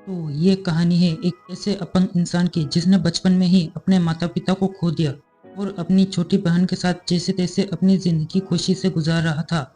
तो ये कहानी है एक ऐसे अपंग इंसान की जिसने बचपन में ही अपने माता पिता को खो दिया और अपनी छोटी बहन के साथ जैसे तैसे अपनी जिंदगी खुशी से गुजार रहा था।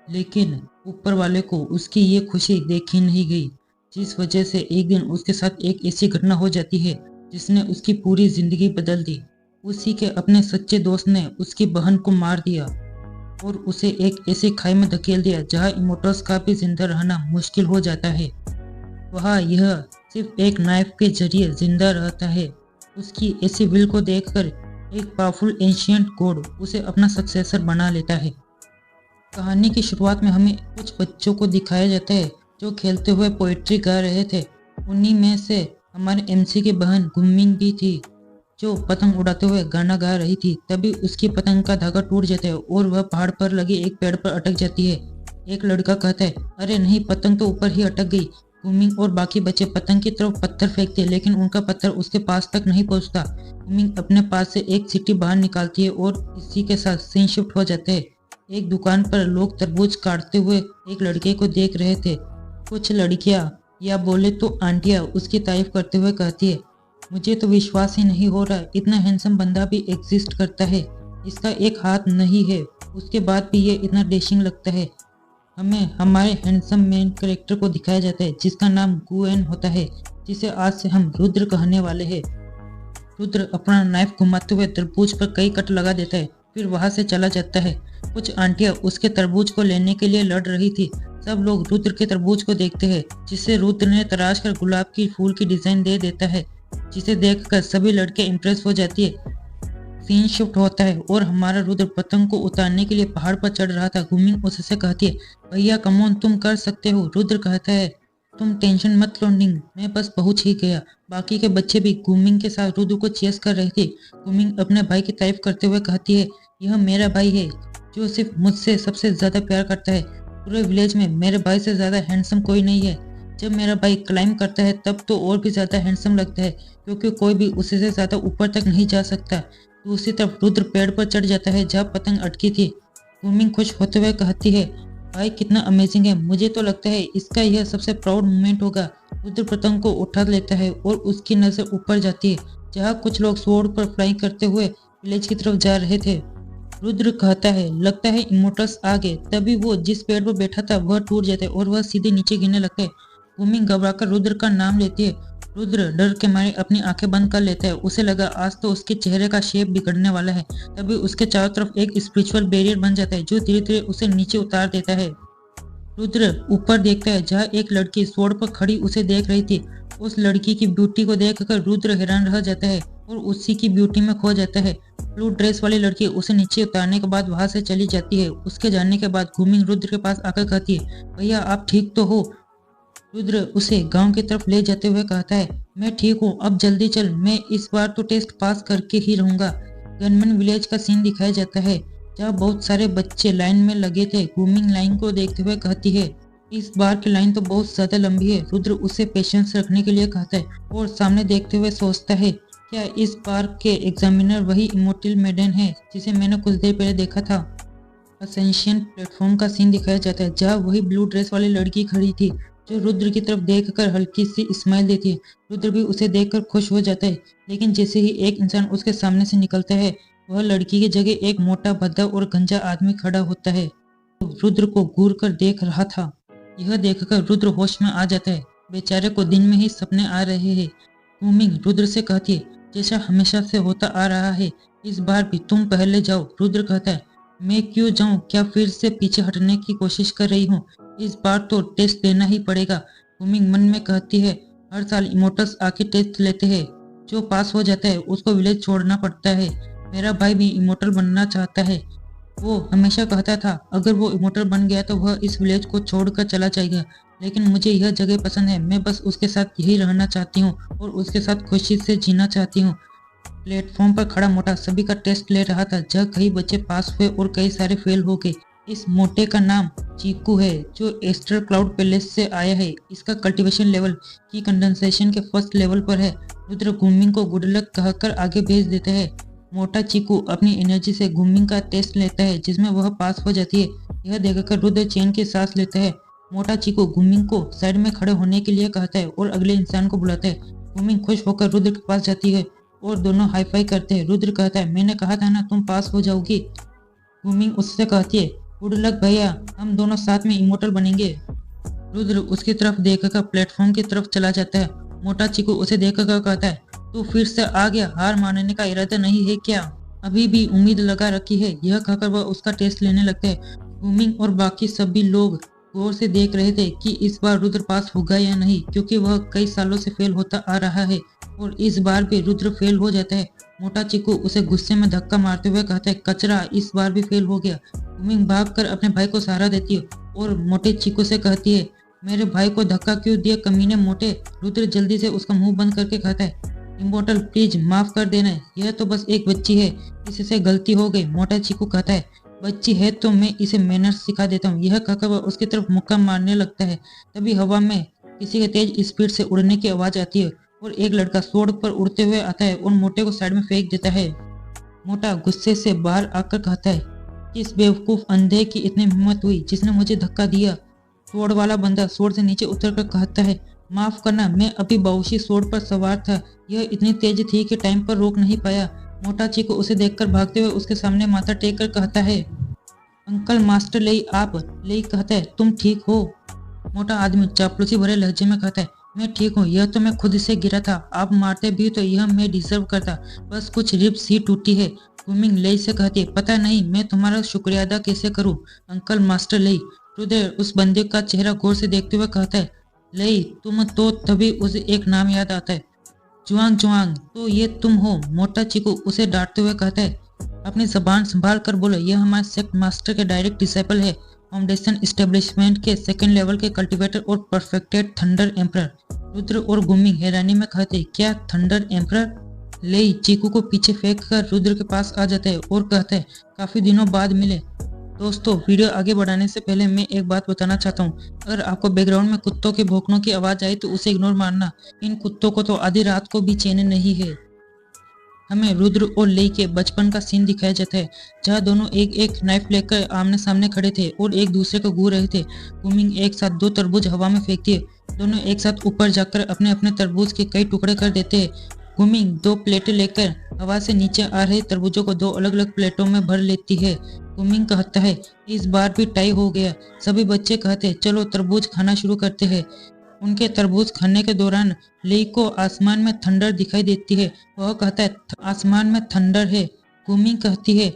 लेकिन ऊपर वाले को उसकी ये खुशी देखी नहीं गई, जिस वजह से एक दिन उसके साथ एक ऐसी घटना हो जाती है जिसने उसकी पूरी जिंदगी बदल दी। उसी के अपने सच्चे दोस्त ने उसकी बहन को मार दिया और उसे एक ऐसी खाई में धकेल दिया जहां इमोटर्स का भी जिंदा रहना मुश्किल हो जाता है। वह यह सिर्फ एक नाइफ के जरिए जिंदा रहता है। उसकी ऐसी विल को देखकर एक पावरफुल एंशियंट गॉड उसे अपना सक्सेसर बना लेता है। कहानी की शुरुआत में हमें कुछ बच्चों को दिखाया जाता है जो खेलते हुए पोएट्री गा रहे थे। उन्हीं में से हमारे एमसी की बहन गुमिंग भी थी, जो पतंग उड़ाते हुए गाना गा रही थी। तभी उसकी पतंग का धागा टूट जाता है और वह पहाड़ पर लगे एक पेड़ पर अटक जाती है। एक लड़का कहता है, अरे नहीं, पतंग तो ऊपर ही अटक गई। गुमिंग और बाकी बच्चे पतंग की तरफ पत्थर फेंकते हैं, लेकिन उनका पत्थर उसके पास तक नहीं पहुंचता। गुमिंग अपने पास से एक सिटी बाहर निकालती है और इसी के साथ सीन शिफ्ट हो जाते हैं। एक दुकान पर लोग तरबूज काटते हुए एक लड़के को देख रहे थे। कुछ लड़कियां या बोले तो आंटियां उसकी तारीफ करते हुए कहती है, मुझे तो विश्वास ही नहीं हो रहा, इतना हैंडसम बंदा भी एग्जिस्ट करता है। इसका एक हाथ नहीं है, उसके बाद भी ये इतना डैशिंग लगता है। हमें हमारे हैंडसम मेन कैरेक्टर को दिखाया जाता है जिसका नाम गुएन होता है, जिसे आज से हम रुद्र कहने वाले हैं। रुद्र अपना नाइफ घुमाते हुए तरबूज पर कई कट लगा देता है, फिर वहां से चला जाता है। कुछ आंटियां उसके तरबूज को लेने के लिए लड़ रही थी। सब लोग रुद्र के तरबूज को देखते हैं, जिसे रुद्र ने तराश कर गुलाब की फूल की डिजाइन दे देता है, जिसे देखकर सभी लड़के इम्प्रेस हो जाती है। सीन शिफ्ट होता है और हमारा रुद्र पतंग को उतारने के लिए पहाड़ पर चढ़ रहा था। गुमिंग उससे कहती है, भैया कमोन, तुम कर सकते हो। रुद्र कहता है, तुम टेंशन मत लो निंग, मैं बस पहुंच ही गया। बाकी के बच्चे भी गुमिंग के साथ रुद्र को चेस कर रहे थे। गुमिंग अपने भाई की तारीफ करते हुए कहती है, यह मेरा भाई है जो सिर्फ मुझसे सबसे ज्यादा प्यार करता है। पूरे विलेज में मेरे भाई से ज्यादा हैंडसम कोई नहीं है। जब मेरा भाई क्लाइंब करता है तब तो और भी ज्यादा हैंडसम लगता है, क्योंकि कोई भी उससे से ज्यादा ऊपर तक नहीं जा सकता। दूसरी तरफ रुद्र पेड़ पर चढ़ जाता है जहाँ पतंग अटकी थी। गुमिंग खुश होते हुए कहती है, भाई कितना अमेजिंग है, मुझे तो लगता है इसका यह सबसे प्राउड मोमेंट होगा। रुद्र पतंग को उठा लेता है और उसकी नजर ऊपर जाती है जहाँ कुछ लोग स्वॉर्ड पर फ्लाइंग करते हुए विलेज की तरफ जा रहे थे। रुद्र कहता है, लगता है इमोटर्स आ गए। तभी वो जिस पेड़ पर बैठा था वह टूट जाता है और वह सीधे नीचे गिरने लगता है। गुमिंग घबराकर रुद्र का नाम लेती है। रुद्र डर के मारे अपनी आंखें बंद कर लेता है। उसे लगा आज तो उसके चेहरे का शेप बिगड़ने वाला है। तभी उसके चारों तरफ एक स्पिरिचुअल बैरियर बन जाता है जो धीरे धीरे उसे नीचे उतार देता है। रुद्र ऊपर देखता है जहाँ एक लड़की स्वॉर्ड पर खड़ी उसे देख रही थी। उस लड़की की ब्यूटी को देखकर रुद्र हैरान रह जाता है और उसी की ब्यूटी में खो जाता है। ब्लू ड्रेस वाली लड़की उसे नीचे उतारने के बाद वहां से चली जाती है। उसके जाने के बाद गुमिंग रुद्र के पास आकर कहती है, भैया आप ठीक तो हो। रुद्र उसे गांव की तरफ ले जाते हुए कहता है, मैं ठीक हूँ, अब जल्दी चल, मैं इस बार तो टेस्ट पास करके ही रहूंगा। गनमैन विलेज का सीन दिखाया जाता है जहाँ बहुत सारे बच्चे लाइन में लगे थे। गुमिंग लाइन को देखते हुए कहती है, इस बार की लाइन तो बहुत ज्यादा लंबी है। रुद्र उसे पेशेंस रखने के लिए कहता है और सामने देखते हुए सोचता है, क्या इस बार के एग्जामिनर वही इमोर्टल मेडन है जिसे मैंने कुछ देर पहले देखा था। असेंशियन प्लेटफॉर्म का सीन दिखाया जाता है जहाँ वही ब्लू ड्रेस वाली लड़की खड़ी थी जो रुद्र की तरफ देखकर हल्की सी स्माइल देती है। रुद्र भी उसे देखकर खुश हो जाता है, लेकिन जैसे ही एक इंसान उसके सामने से निकलता है वह लड़की की जगह एक मोटा भद्दा और गंजा आदमी खड़ा होता है जो रुद्र को घूर कर देख रहा था। यह देखकर रुद्र होश में आ जाता है। बेचारे को दिन में ही सपने आ रहे हैं। गुमिंग रुद्र से कहती है, जैसा हमेशा से होता आ रहा है, इस बार भी तुम पहले जाओ। रुद्र कहता है, मैं क्यों जाऊं, क्या फिर से पीछे हटने की कोशिश कर रही हूँ, इस बार तो टेस्ट देना ही पड़ेगा। गुमिंग मन में कहती है, हर साल इमोटर्स आके टेस्ट लेते हैं, जो पास हो जाता है उसको विलेज छोड़ना पड़ता है। मेरा भाई भी इमोटल बनना चाहता है। वो हमेशा कहता था अगर वो इमोटल बन गया तो वह इस विलेज को छोड़कर चला जाएगा, लेकिन मुझे यह जगह पसंद है, मैं बस उसके साथ यही रहना चाहती हूँ और उसके साथ खुशी से जीना चाहती हूँ। प्लेटफॉर्म पर खड़ा मोटा सभी का टेस्ट ले रहा था जहाँ कई बच्चे पास हुए और कई सारे फेल हो गए। इस मोटे का नाम चीकू है जो एस्टर क्लाउड पैलेस से आया है। इसका कल्टीवेशन लेवल की कंडेंसेशन के फर्स्ट लेवल पर है। रुद्र गुमिंग को गुड लक कहकर आगे भेज देता है। मोटा चीकू अपनी एनर्जी से गुमिंग का टेस्ट लेता है जिसमें वह पास हो जाती है। यह देखकर रुद्र चैन की सांस लेता है। मोटा चीकू गुमिंग को साइड में खड़े होने के लिए कहता है और अगले इंसान को बुलाता है। गुमिंग खुश होकर रुद्र के पास जाती है और दोनों हाई फाई करते हैं। रुद्र कहता है, मैंने कहा था ना तुम पास हो जाओगी। गुमिंग उससे कहती है, गुड लक भैया, हम दोनों साथ में इमोर्टल बनेंगे। रुद्र उसकी तरफ देखकर प्लेटफॉर्म की तरफ चला जाता है। मोटा चीकू उसे देखकर कहता है, तू फिर से आ गया, हार मानने का इरादा नहीं है क्या? अभी भी उम्मीद लगा रखी है। यह कहकर वह उसका टेस्ट लेने लगते हैं। गुमिंग और बाकी सभी लोग गौर से देख रहे थे कि इस बार रुद्र पास होगा या नहीं, क्योंकि वह कई सालों से फेल होता आ रहा है और इस बार भी रुद्र फेल हो जाता है। मोटा चीकू उसे गुस्से में धक्का मारते हुए कहता है, कचरा, इस बार भी फेल हो गया। गुमिंग भागकर अपने भाई को सहारा देती है और मोटे चीकू से कहती है, मेरे भाई को धक्का क्यों दिया कमीने मोटे? रुद्र जल्दी से उसका मुंह बंद करके कहता है, इमोर्टल प्लीज माफ कर देना, यह तो बस एक बच्ची है, इससे गलती हो गई। मोटा चीकू कहता है, बच्ची है तो मैं इसे मैनर्स सिखा देता हूँ। यह कहकर वह उसकी तरफ मुक्का मारने लगता है। तभी हवा में किसी के तेज स्पीड से उड़ने की आवाज आती है और एक लड़का सोड पर उड़ते हुए आता है और मोटे को साइड में फेंक देता है। मोटा गुस्से से बाहर आकर कहता है, किस बेवकूफ अंधे की इतनी हिम्मत हुई जिसने मुझे धक्का दिया? सोड वाला बंदा सोड से नीचे उतरकर कहता है, माफ करना, मैं अभी बाउशी सोड पर सवार था, यह इतनी तेज थी कि टाइम पर रोक नहीं पाया। मोटा चीकू उसे देखकर भागते हुए उसके सामने माथा टेक कर कहता है, अंकल मास्टर लेई आप। लेई कहता है, तुम ठीक हो? मोटा आदमी चापलूसी भरे लहजे में कहता है, मैं ठीक हूँ, यह तो मैं खुद से गिरा था, आप मारते भी तो यह मैं डिजर्व करता, बस कुछ रिब्स ही टूटी है। गुमिंग लेई से कहती है, पता नहीं मैं तुम्हारा शुक्रिया अदा कैसे करूँ अंकल मास्टर लेई। रुद्र उस बंदे का चेहरा गौर से देखते हुए कहता है, लेई तुम तो, तभी उसे एक नाम याद आता है, जुआंग जुआंग, तो ये तुम हो? मोटा चीकू उसे डांटते हुए कहता है, अपनी जबान संभाल कर बोलो, यह हमारे सेक्ट मास्टर के डायरेक्ट डिसेबल है, फाउंडेशन एस्टेब्लिशमेंट के सेकंड लेवल के कल्टीवेटर और परफेक्टेड थंडर एम्परर। रुद्र और गुमिंग हैरानी में कहते, क्या थंडर एम्परर? लेई चीकू को पीछे फेंक कर रुद्र के पास आ जाता है और कहता है, काफी दिनों बाद मिले। दोस्तों, वीडियो आगे बढ़ाने से पहले मैं एक बात बताना चाहता हूँ, अगर आपको बैकग्राउंड में कुत्तों के भौंकनों की आवाज आई तो उसे इग्नोर मारना, इन कुत्तों को तो आधी रात को भी चैन नहीं है। हमें रुद्र और लेई के बचपन का सीन दिखाया जाता है, जहाँ दोनों एक एक नाइफ लेकर आमने सामने खड़े थे और एक दूसरे को घूर रहे थे। गुमिंग एक साथ 2 तरबूज हवा में फेंकती है, दोनों एक साथ ऊपर जाकर अपने अपने तरबूज के कई टुकड़े कर देते हैं। गुमिंग 2 प्लेटें लेकर हवा से नीचे आ रहे तरबूजों को 2 अलग अलग प्लेटों में भर लेती है। गुमिंग कहता है, इस बार भी टाई हो गया। सभी बच्चे कहते हैं, चलो तरबूज खाना शुरू करते हैं। उनके तरबूज खाने के दौरान लेई को आसमान में थंडर दिखाई देती है। वह कहता है, आसमान में थंडर है। गुमिंग कहती है,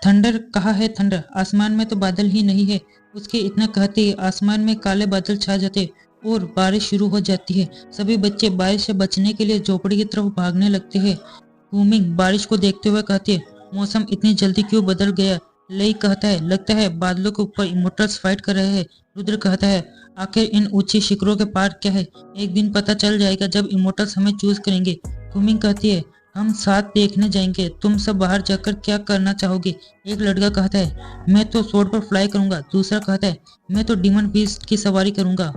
थंडर कहाँ है? थंडर आसमान में तो बादल ही नहीं है। उसके इतना कहते ही आसमान में काले बादल छा जाते और बारिश शुरू हो जाती है। सभी बच्चे बारिश से बचने के लिए झोपड़ी की तरफ भागने लगते हैं। गुमिंग बारिश को देखते हुए कहती है, मौसम इतनी जल्दी क्यों बदल गया? लेई कहता है, लगता है बादलों के ऊपर इमोर्टल्स फाइट कर रहे हैं। रुद्र कहता है, आखिर इन ऊंची शिखरों के पार क्या है? एक दिन पता चल जाएगा जब इमोर्टल्स हमें चूज करेंगे। गुमिंग कहती है, हम साथ देखने जाएंगे, तुम सब बाहर जाकर क्या करना चाहोगे? एक लड़का कहता है, मैं तो स्वॉर्ड पर फ्लाई करूंगा। दूसरा कहता है, मैं तो डीमन बीस्ट की सवारी करूंगा।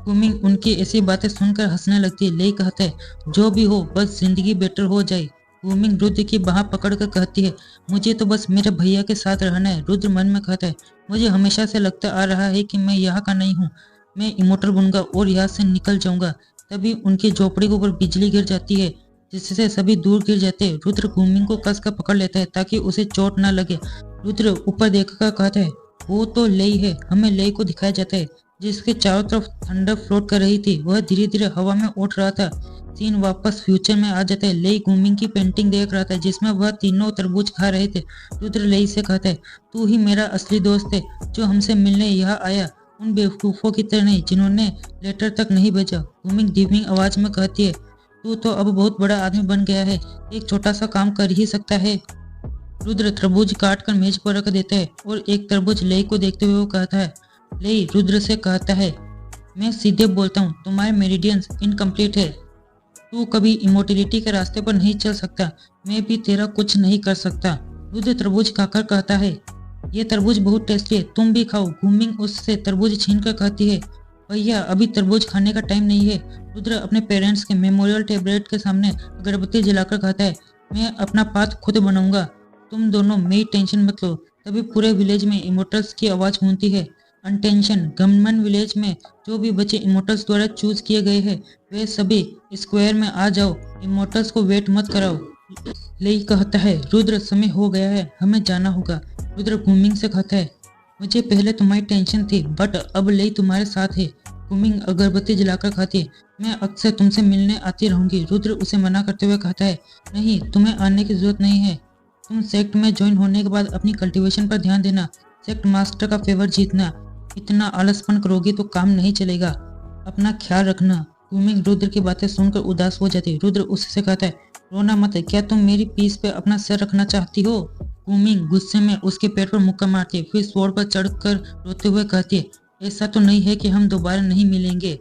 गुमिंग उनकी ऐसी बातें सुनकर हंसने लगती है। लेई कहता है, जो भी हो बस जिंदगी बेटर हो जाए। गुमिंग रुद्र की बाह पकड़कर कहती है, मुझे तो बस मेरे भैया के साथ रहना है। रुद्र मन में कहता है, मुझे हमेशा से लगता आ रहा है कि मैं यहाँ का नहीं हूँ, मैं इमोर्टल बनूंगा और यहाँ से निकल जाऊंगा। तभी उनकी झोपड़ी के ऊपर बिजली गिर जाती है, जिससे सभी दूर गिर जाते हैं। रुद्र गुमिंग को कसकर पकड़ लेता है ताकि उसे चोट न लगे। रुद्र ऊपर देखकर कहता है, वो तो लेई है। हमें लेई को दिखाया जाता है, जिसके चारों तरफ थंडर फ्लोट कर रही थी। वह धीरे धीरे हवा में उठ रहा था। सीन वापस फ्यूचर में आ जाता है। लेई गुमिंग की पेंटिंग देख रहा था, जिसमें वह तीनों तरबूज खा रहे थे। रुद्र लेई से कहता है, तू ही मेरा असली दोस्त है जो हमसे मिलने यहाँ आया, उन बेवकूफ़ों की तरह नहीं जिन्होंने लेटर तक नहीं भेजा। गुमिंग धीमी आवाज में कहती है, तू तो अब बहुत बड़ा आदमी बन गया है, एक छोटा सा काम कर ही सकता है। रुद्र तरबूज काट कर मेज पर रख देता है और एक तरबूज लेई को देखते हुए वो कहता है, लेई रुद्र से कहता है, मैं सीधे बोलता हूँ, तुम्हारे मेरिडियंस इनकम्प्लीट है, तू कभी इमोर्टिलिटी के रास्ते पर नहीं चल सकता, मैं भी तेरा कुछ नहीं कर सकता। रुद्र तरबूज खाकर कहता है, ये तरबूज बहुत टेस्टी है, तुम भी खाओ। गुमिंग उससे तरबूज छीन कर कहती है, भैया अभी तरबूज खाने का टाइम नहीं है। रुद्र अपने पेरेंट्स के मेमोरियल टेबलेट के सामने अगरबत्ती जलाकर कहता है, मैं अपना पाथ खुद बनाऊंगा, तुम दोनों मेरी टेंशन मत लो। तभी पूरे विलेज में इमोर्टल्स की आवाज गूंजती है, अटेंशन, गमन विलेज में जो भी बच्चे इमोटल्स द्वारा चूज किए गए हैं वे सभी स्क्वायर में आ जाओ, इमोटल्स को वेट मत कराओ। लेई कहता है रुद्र समय हो गया है, हमें जाना होगा। रुद्र गुमिंग से कहता है मुझे पहले तुम्हारी टेंशन थी बट अब लेई तुम्हारे साथ है। गुमिंग अगरबत्ती जलाकर कहती है मैं अक्सर तुमसे मिलने आती रहूंगी। रुद्र उसे मना करते हुए कहता है नहीं, तुम्हें आने की जरूरत नहीं है। तुम सेक्ट में ज्वाइन होने के बाद अपनी कल्टीवेशन पर ध्यान देना, सेक्ट मास्टर का फेवर जीतना। इतना आलसपन करोगी तो काम नहीं चलेगा, अपना ख्याल रखना। गुमिंग रुद्र की बातें सुनकर उदास हो जाती है। रुद्र उससे कहता है रोना मत, क्या तुम मेरी पीठ पे अपना सर रखना चाहती हो? गुमिंग गुस्से में उसके पेट पर मुक्का मारती है, फिर स्वॉर्ड पर चढ़कर रोते हुए कहती है ऐसा तो नहीं है कि हम दोबारा नहीं मिलेंगे,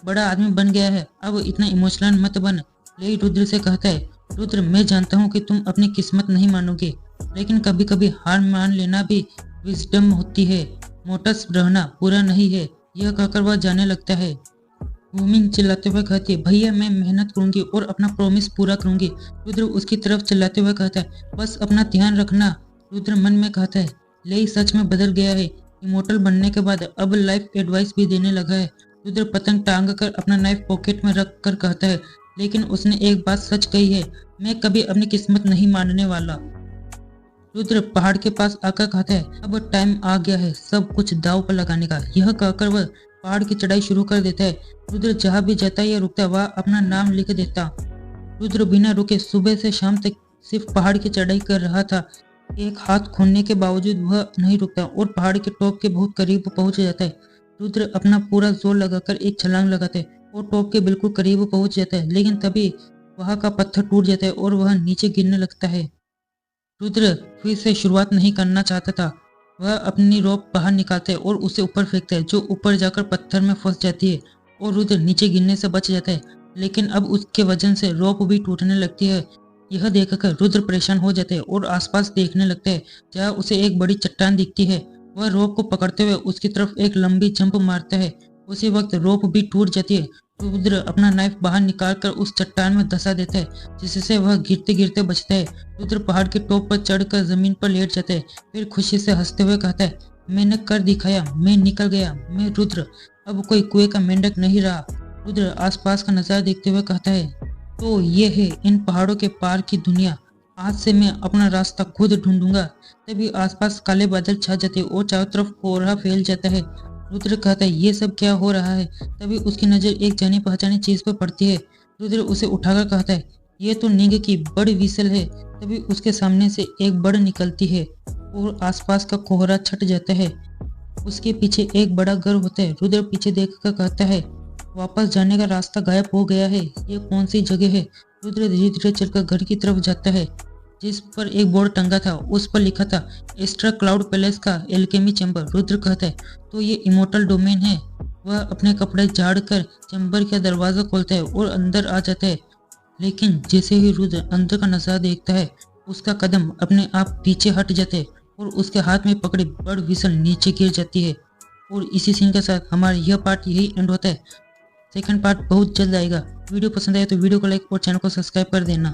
बड़ा आदमी बन गया है, अब इतना इमोशनल मत बन। लेई रुद्र से कहता है रुद्र मैं जानता हूँ कि तुम अपनी किस्मत नहीं मानोगे, लेकिन कभी कभी हार मान लेना भी विजडम होती है। मोटस रहना बुरा नहीं है। यह कहकर वह जाने लगता है। गुमिंग चिल्लाते हुए कहती है भैया मैं मेहनत करूंगी और अपना प्रॉमिस पूरा करूंगी। रुद्र उसकी तरफ चिल्लाते हुए कहता है बस अपना ध्यान रखना। रुद्र मन में कहता है लेई सच में बदल गया है, इमोर्टल बनने के बाद अब लाइफ एडवाइस भी देने लगा है। रुद्र पतंग टांग कर अपना नाइफ पॉकेट में रख कर कहता है लेकिन उसने एक बात सच कही है, मैं कभी अपनी किस्मत नहीं मानने वाला। रुद्र पहाड़ के पास आकर कहता है अब टाइम आ गया है सब कुछ दांव पर लगाने का। यह कहकर वह पहाड़ की चढ़ाई शुरू कर देता है। रुद्र जहाँ भी जाता या रुकता वह अपना नाम लिख देता। रुद्र बिना रुके सुबह से शाम तक सिर्फ पहाड़ की चढ़ाई कर रहा था। एक हाथ खोलने के बावजूद वह नहीं रुकता और पहाड़ के टॉप के बहुत करीब पहुंच जाता है। रुद्र अपना पूरा जोर लगाकर एक छलांग लगाता है और टॉप के बिल्कुल करीब पहुंच जाता है, लेकिन तभी वहां का पत्थर टूट जाता है और वह नीचे गिरने लगता है। रुद्र फिर से शुरुआत नहीं करना चाहता था। वह अपनी रोप बाहर निकालता है और उसे ऊपर फेंकता है, जो ऊपर जाकर पत्थर में फंस जाती है और रुद्र नीचे गिरने से बच जाता है, लेकिन अब उसके वजन से रोप भी टूटने लगती है। यह देखकर रुद्र परेशान हो जाता है और आसपास देखने लगता है, जहाँ उसे एक बड़ी चट्टान दिखती है। वह रोप को पकड़ते हुए उसकी तरफ एक लंबी जंप मारता है। उसी वक्त रोप भी टूट जाती है। रुद्र अपना नाइफ बाहर निकालकर उस चट्टान में धंसा देता है, जिससे वह गिरते गिरते बचता है। रुद्र पहाड़ के टॉप पर चढ़कर जमीन पर लेट जाता है, फिर खुशी से हंसते हुए कहता है मैंने कर दिखाया, मैं निकल गया, मैं रुद्र अब कोई कुएं का मेंढक नहीं रहा। रुद्र आसपास का नजारा देखते हुए कहता है तो ये है इन पहाड़ों के पार की दुनिया, आज से मैं अपना रास्ता खुद ढूंढूंगा। तभी आसपास काले बादल छा जाते और चारों तरफ कोहरा फैल जाता है। रुद्र कहता है ये सब क्या हो रहा है? तभी उसकी नजर एक जानी पहचानी चीज पर पड़ती है। रुद्र उसे उठाकर कहता है ये तो नींग की बड़ी विसल है। तभी उसके सामने से एक बड़ निकलती है और आसपास का कोहरा छट जाता है। उसके पीछे एक बड़ा घर होता है। रुद्र पीछे देखकर कहता है वापस जाने का रास्ता गायब हो गया है, ये कौन सी जगह है? रुद्र धीरे धीरे चलकर घर की तरफ जाता है, जिस पर एक बोर्ड टंगा था, उस पर लिखा था एस्ट्रा क्लाउड पैलेस का एल्केमी चैम्बर। रुद्र कहता है तो ये इमोर्टल डोमेन है। वह अपने कपड़े झाड़कर चैम्बर का दरवाजा खोलता है और अंदर आ जाता है, लेकिन जैसे ही रुद्र अंदर का नजारा देखता है उसका कदम अपने आप पीछे हट जाते हैं और उसके हाथ में पकड़ी बड़ विसल नीचे गिर जाती है। और इसी सीन के साथ हमारा यह पार्ट यही एंड होता है। सेकंड पार्ट बहुत जल्द आएगा। वीडियो पसंद आए तो वीडियो को लाइक और चैनल को सब्सक्राइब कर देना।